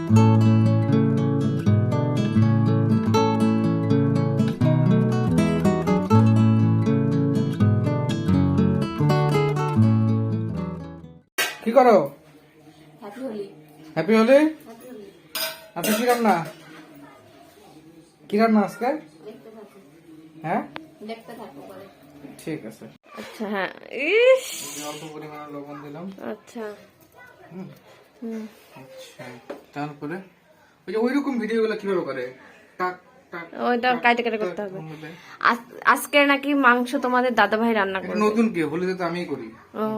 কি করো? হ্যাপি হোলি। আচ্ছা, কি রান্না আজকে? হ্যাঁ, ঠিক আছে। আচ্ছা, হ্যাঁ, অল্প পরিমাণে লবণ দিলাম। আচ্ছা, আচ্ছা, তারপরে ওই যে ওইরকম ভিডিও গুলো কিভাবে করে? ওইটা কাটে কাটে করতে হবে। আজকে নাকি মাংস তোমাদের দাদা ভাই রান্না করবে। নতুন কি? হোলিতে তো আমিই করি।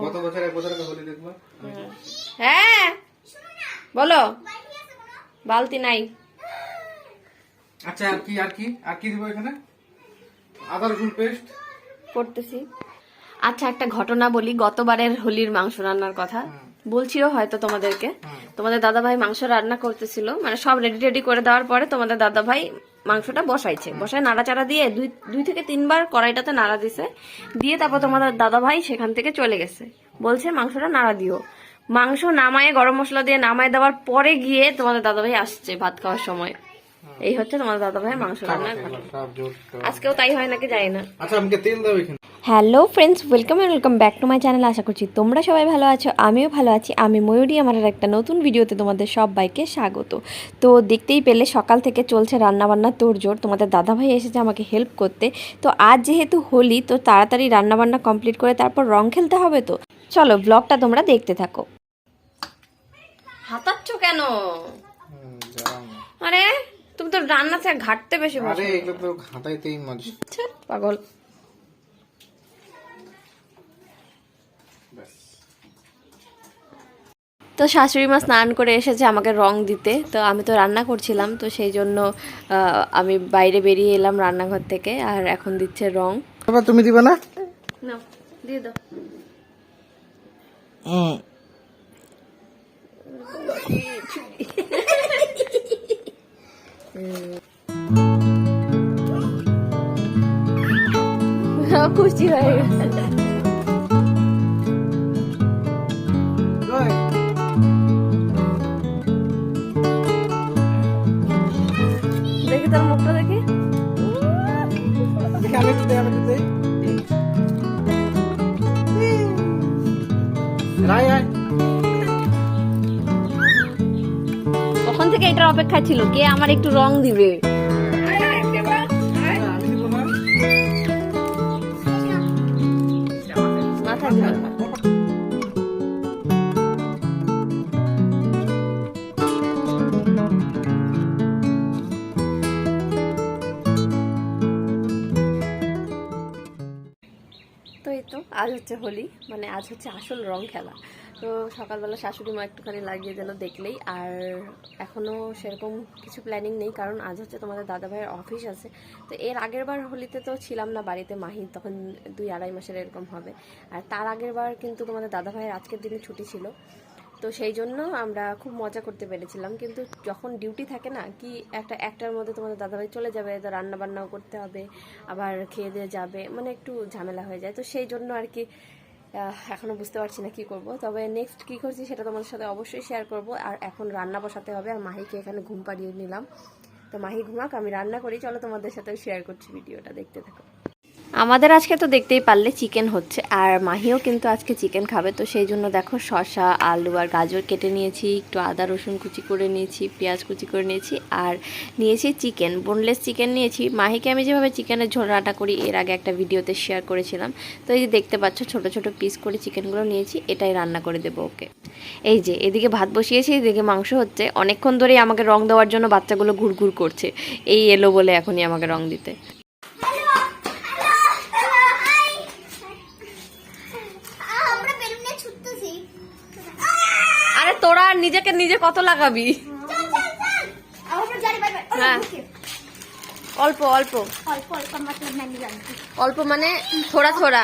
গত বছর এক বছর আগে হোলি দেখবা। হ্যাঁ, বলো। বালতি নাই। আচ্ছা, আর কি দিব এখানে? আদা রসুন পেস্ট করতেছি। আচ্ছা, একটা ঘটনা বলি। গতবারের হোলির মাংস রান্নার কথা বলছিল হয়তো তোমাদেরকে। তোমাদের দাদা ভাই মাংস রান্না করতেছিল, মানে সব রেডি করে দেওয়ার পরে তোমাদের দাদা ভাই মাংসটা বসায় নাড়াচাড়া দিয়ে 2 থেকে 3 বার কড়াইটাতে নাড়া দিছে, দিয়ে তারপর তোমাদের দাদা ভাই সেখান থেকে চলে গেছে, বলছে মাংসটা নাড়া দিও। মাংস নামায় গরম মশলা দিয়ে নামায় দেওয়ার পরে গিয়ে তোমাদের দাদা ভাই আসছে ভাত খাওয়ার সময়। এই হচ্ছে তোমাদের দাদা ভাই মাংস রান্নার ঘটনা। আজকেও তাই হয় নাকি জানি না। আচ্ছা, আমাকে তেল দাও এখানে। Hello friends, welcome back to my channel. আশা করছি তোমরা সবাই ভালো আছো, আমিও ভালো আছি। আমি ময়ূরী, আমার একটা নতুন ভিডিওতে তোমাদের সবাইকে স্বাগত। তো দেখতেই পেলে সকাল থেকে চলছে রান্নাবান্নার তোড়জোড়। তোমাদের দাদাভাই এসেছে আমাকে হেল্প করতে। তো আজ যেহেতু হোলি, তো তাড়াতাড়ি রান্নাবান্না কমপ্লিট করে তারপর রং খেলতে হবে। তো চলো ব্লগটা তোমরা দেখতে থাকো। হাতাচ্ছ কেন? আরে তুমি তো রান্না থেকে ঘাটতে বেশি বসো। আরে এগুলো তো ঘাটাইতেই মজা। পাগল। তো শাশুড়ি মা স্নান করে এসেছে আমাকে রং দিতে। তো আমি তো রান্না করছিলাম, তো সেই জন্য আমি বাইরে বেরিয়ে এলাম রান্নাঘর থেকে, আর এখন দিচ্ছে রং। তুমি দিবে না? না, দিয়ে দাও। খুশি হয়ে গেছে। দেখি তোর মুখটা দেখি। তখন থেকে এটার অপেক্ষা ছিল কে আমার একটু রং দিবে। মাথা দিবে না। তো এই তো আজ হচ্ছে হোলি, মানে আজ হচ্ছে আসল রং খেলা। তো সকালবেলা শাশুড়ি মা একটুখানি লাগিয়ে দিল দেখলেই, আর এখনও সেরকম কিছু প্ল্যানিং নেই, কারণ আজ হচ্ছে তোমাদের দাদা ভাইয়ের অফিস আছে। তো এর আগের বার হোলিতে তো ছিলাম না বাড়িতে, মাহি তখন 2-2.5 মাসের এরকম হবে। আর তার আগের বার কিন্তু তোমাদের দাদা ভাইয়ের আজকের দিনে ছুটি ছিল, তো সেই জন্য আমরা খুব মজা করতে পেরেছিলাম। কিন্তু যখন ডিউটি থাকে না, কি একটার মধ্যে তোমাদের দাদাভাই চলে যাবে, তো রান্না বান্নাও করতে হবে, আবার খেয়ে দিয়ে যাবে, মানে একটু ঝামেলা হয়ে যায়। তো সেই জন্য আর কি এখনও বুঝতে পারছি না কি করব। তবে নেক্সট কি করছি সেটা তোমাদের সাথে অবশ্যই শেয়ার করব। আর এখন রান্না বসাতে হবে, আর মাহিকে এখানে ঘুম পাড়িয়ে নিলাম। তো মাহি ঘুমাক, আমি রান্না করি, চলো তোমাদের সাথেও শেয়ার করছি, ভিডিওটা দেখতে থাকো। আমাদের আজকে তো দেখতেই পারলে চিকেন হচ্ছে, আর মাহিও কিন্তু আজকে চিকেন খাবে। তো সেই জন্য দেখো শসা, আলু আর গাজর কেটে নিয়েছি, একটু আদা রসুন কুচি করে নিয়েছি, পেঁয়াজ কুচি করে নিয়েছি, আর নিয়েছি চিকেন, বোনলেস চিকেন নিয়েছি। মাহিকে আমি যেভাবে চিকেনের ঝোল রান্না করি এর আগে একটা ভিডিওতে শেয়ার করেছিলাম। তো এই যে দেখতে পাচ্ছ ছোট ছোট পিস করে চিকেনগুলো নিয়েছি, এটাই রান্না করে দেবো ওকে। এই যে এদিকে ভাত বসিয়েছি, এদিকে মাংস হচ্ছে। অনেকক্ষণ ধরেই আমাকে রং দেওয়ার জন্য বাচ্চাগুলো ঘুরঘুর করছে, এই এলো বলে এখনই আমাকে রং দিতে। আরে তোরা নিজেকে নিজে কত লাগাবি? হ্যাঁ, অল্প অল্প অল্প মানে থোড়া থোড়া।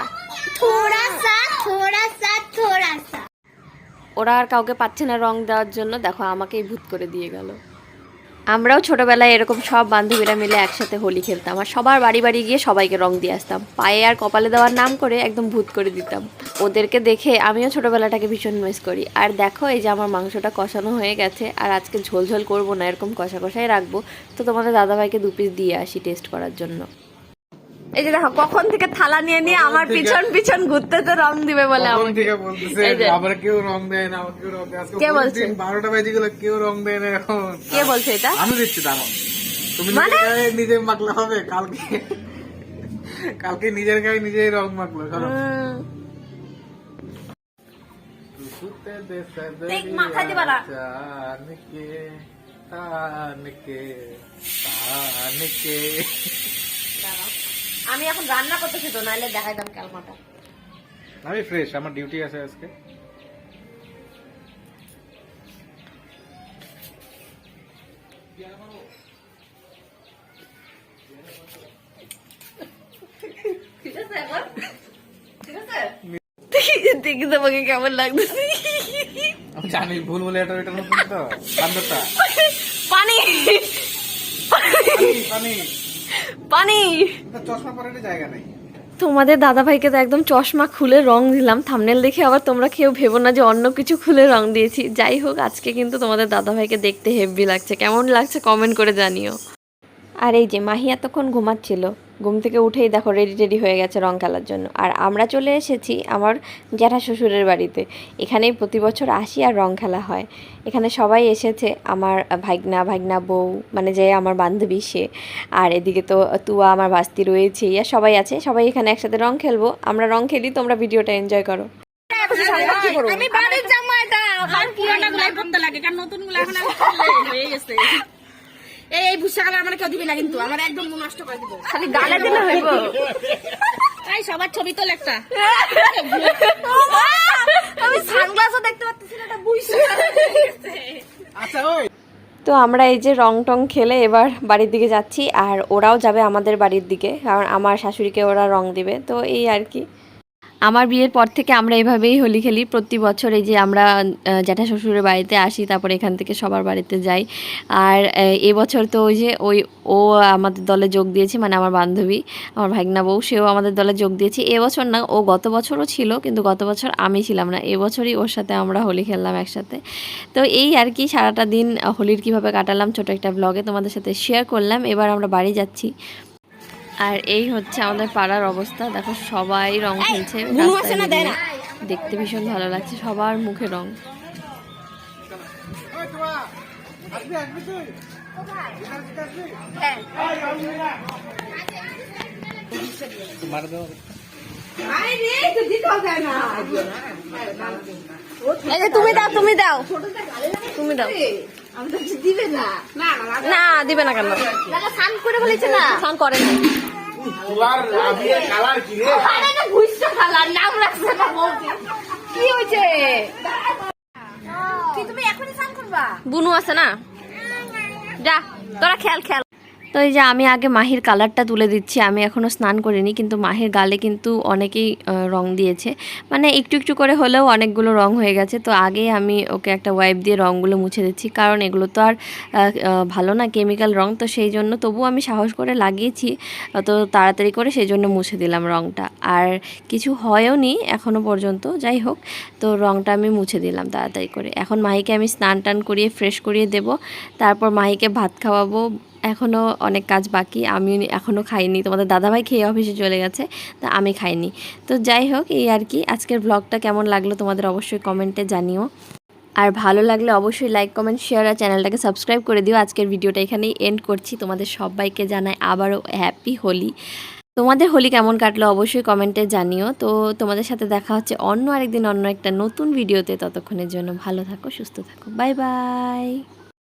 ওরা আর কাউকে পাচ্ছে না রং দেওয়ার জন্য, দেখো আমাকেই ভূত করে দিয়ে গেল। আমরাও ছোটবেলায় এরকম সব বান্ধবীরা মিলে একসাথে হোলি খেলতাম আর সবার বাড়ি বাড়ি গিয়ে সবাইকে রং দিয়ে আসতাম, পায়ে আর কপালে দেওয়ার নাম করে একদম ভূত করে দিতাম। ওদেরকে দেখে আমিও ছোটবেলাটাকে ভীষণ মিস করি। আর দেখো এই যে আমার মাংসটা কষানো হয়ে গেছে, আর আজকে ঝোল ঝোল করবো না, এরকম কষা কষাই রাখবো। তো তোমাদের দাদাভাইকে 2 পিস দিয়ে আসি টেস্ট করার জন্য। এই যে দেখো কখন থেকে থালা নিয়ে নিয়ে আমার পিছন পিছন ঘুরতে তো রং দিবে বলে কখন থেকে বলতেছে আবার কেউ রং দেয় না, কেউ রং দেয়। আজকে কে বলছে? 12টা বেজে গেল, কেউ রং দেয় না এখন। কে বলছে এটা? আমি দিচ্ছি, দাঁড়াও। তুমি নিজের গায়ে নিজে মাখলে হবে, কালকে নিজের গায়ে নিজেই রং মাখলো। চলো মাখা দিবা না। আমি এখন রান্না করতেছি তো, নাইলে দেখাইতাম ক্যালমাটা। আমি ফ্রেশ, আমার ডিউটি আছে আজকে। দেখি তোমাকে কেমন লাগতেছে। আমি জানি ভুল বলে এটা নতুন তো বান্দরটা। পানি পানি পানি চশমা পরার জায়গা নেই। তোমাদের দাদাভাইকে তো একদম চশমা খুলে রং দিলাম, থাম্বনেল দেখে আবার তোমরা কেউ ভেবো না যে অন্য কিছু খুলে রং দিয়েছি। যাই হোক, আজকে কিন্তু তোমাদের দাদাভাইকে দেখতে হেভি লাগছে। কেমন লাগছে কমেন্ট করে জানিও। আর এই যে মাহি এতক্ষণ ঘুমাচ্ছিল, ঘুম থেকে উঠেই দেখো রেডি হয়ে গেছে রং খেলার জন্য। আর আমরা চলে এসেছি আমার জ্যাঠা শ্বশুরের বাড়িতে। এখানেই প্রতি বছর আসি আর রং খেলা হয়। এখানে সবাই এসেছে, আমার ভাগনা বউ, মানে যে আমার বান্ধবী সে, আর এদিকে তো তুয়া আমার বাস্তি রয়েছেই, আর সবাই আছে। সবাই এখানে একসাথে রং খেলবো। আমরা রং খেলি, তোমরা ভিডিওটা এনজয় করো। আমি বাড়ির জামা, এটা আমার পুরানা গুলাই পড়তে লাগে, কারণ নতুন গুলো এখন হয়ে গেছে। এই ভুসা কালার আমার কেউ দিবে না, কিন্তু আমার একদম মন নষ্ট করে দিব। খালি গালে দিলে হইব। তাই সবার ছবি তোল একটা। আমি সানগ্লাসও দেখতে পাচ্ছি না, এটা বুইসা। আচ্ছা ওই তো আমরা এই যে রং টং খেলে এবার বাড়ির দিকে যাচ্ছি, আর ওরাও যাবে আমাদের বাড়ির দিকে, কারণ আমার শাশুড়িকে ওরা রং দিবে। তো এই আর কি, আমার বিয়ের পর থেকে আমরা এভাবেই হোলি খেলি প্রতি বছর। এই যে আমরা জ্যাঠা শ্বশুরের বাড়িতে আসি, তারপর এখান থেকে সবার বাড়িতে যাই। আর এবছর তো ওই যে ও আমাদের দলে যোগ দিয়েছে, মানে আমার বান্ধবী, আমার ভাগনা বউ, সেও আমাদের দলে যোগ দিয়েছে। এবছর না, ও গত বছরও ছিল, কিন্তু গত বছর আমি ছিলাম না। এবছরই ওর সাথে আমরা হোলি খেললাম একসাথে। তো এই আর কি, সারাটা দিন হোলির কীভাবে কাটালাম ছোটো একটা ব্লগে তোমাদের সাথে শেয়ার করলাম। এবার আমরা বাড়ি যাচ্ছি। আর এই হচ্ছে আমাদের পাড়ার অবস্থা, দেখো সবাই রং খেলছে রাস্তায় দিয়ে। দেখতে ভীষণ ভালো লাগছে, সবার মুখে রং। তুমি দাও, তুমি দাও, তুমি দাও। না দিবে না কেন? স্নান করে ফেলেছে না? স্নান করে না। বুনু আছে না, যা তোরা খেল খেল। তো এই যে আমি আগে মাহির কালারটা তুলে দিচ্ছি। আমি এখনও স্নান করিনি, কিন্তু মাহির গালে কিন্তু অনেকেই রং দিয়েছে, মানে একটু একটু করে হলেও অনেকগুলো রং হয়ে গেছে। তো আগে আমি ওকে একটা ওয়াইপ দিয়ে রঙগুলো মুছে দিচ্ছি, কারণ এগুলো তো আর ভালো না, কেমিক্যাল রং। তো সেই জন্য তবু আমি সাহস করে লাগিয়েছি, তো তাড়াতাড়ি করে সেই জন্য মুছে দিলাম রংটা। আর কিছু হয়ও নি এখনও পর্যন্ত, যাই হোক। তো রংটা আমি মুছে দিলাম তাড়াতাড়ি করে। এখন মাহিকে আমি স্নান টান করিয়ে ফ্রেশ করিয়ে দেব, তারপর মাহিকে ভাত খাওয়াবো। এখনও অনেক কাজ বাকি, আমি এখনও খাইনি। তোমাদের দাদাভাই খেয়ে অফিসে চলে গেছে, তা আমি খাইনি। তো যাই হোক, এই আর কি। আজকের ব্লগটা কেমন লাগলো তোমাদের অবশ্যই কমেন্টে জানিও। আর ভালো লাগলে অবশ্যই লাইক কমেন্ট শেয়ার আর চ্যানেলটাকে সাবস্ক্রাইব করে দিও। আজকের ভিডিওটা এখানেই এন্ড করছি। তোমাদের সবাইকে জানাই আবারও হ্যাপি হোলি। তোমাদের হোলি কেমন কাটলো অবশ্যই কমেন্টে জানিও। তো তোমাদের সাথে দেখা হচ্ছে অন্য আরেকদিন অন্য একটা নতুন ভিডিওতে। ততক্ষণের জন্য ভালো থাকো, সুস্থ থাকো, বাই বাই।